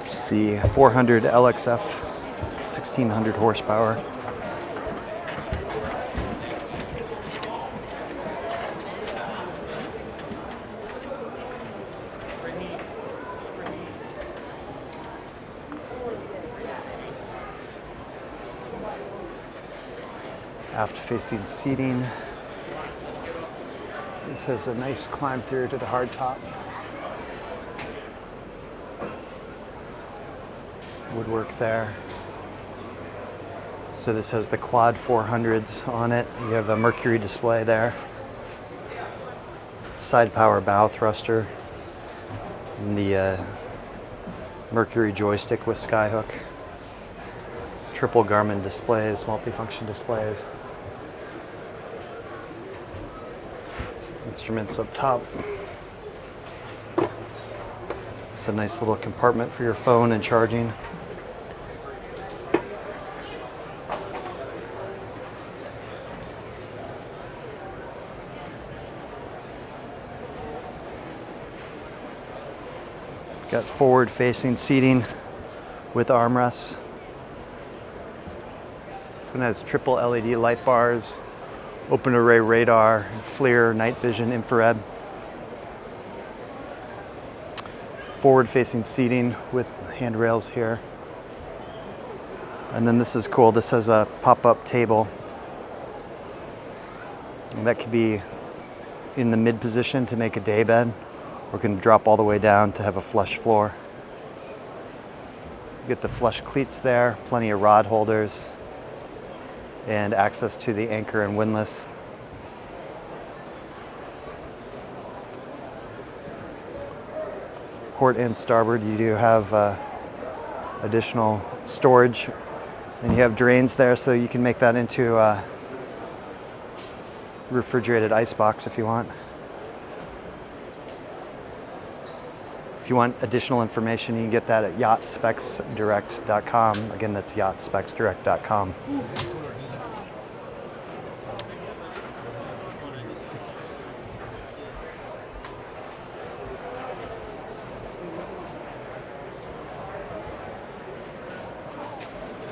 It's the 400 LXF, 1600 horsepower. Aft-facing seating. This has a nice climb through to the hardtop. Woodwork there. So this has the quad 400s on it. You have a Mercury display there. Side power bow thruster. And the Mercury joystick with Skyhook. Triple Garmin displays, multifunction displays. Instruments up top. It's a nice little compartment for your phone and charging. Got forward-facing seating with armrests. This one has triple LED light bars, open array radar, FLIR, night vision, infrared. Forward-facing seating with handrails here. And then this is cool. This has a pop-up table. And that could be in the mid position to make a day bed, or can drop all the way down to have a flush floor. You get the flush cleats there, plenty of rod holders, and access to the anchor and windlass. Port and starboard, you do have additional storage, and you have drains there, so you can make that into a refrigerated ice box if you want. If you want additional information, you can get that at yachtspecsdirect.com. Again, that's yachtspecsdirect.com.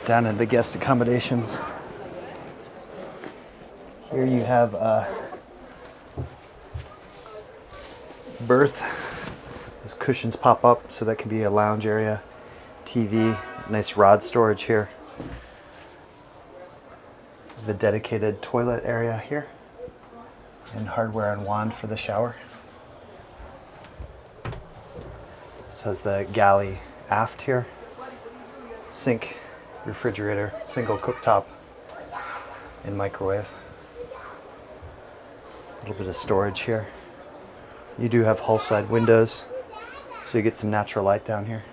Down in the guest accommodations, here you have a berth. Those cushions pop up, so that can be a lounge area. TV, nice rod storage here. The dedicated toilet area here, and hardware and wand for the shower. This has the galley aft here. Sink, refrigerator, single cooktop, and microwave. A little bit of storage here. You do have hull side windows, so you get some natural light down here.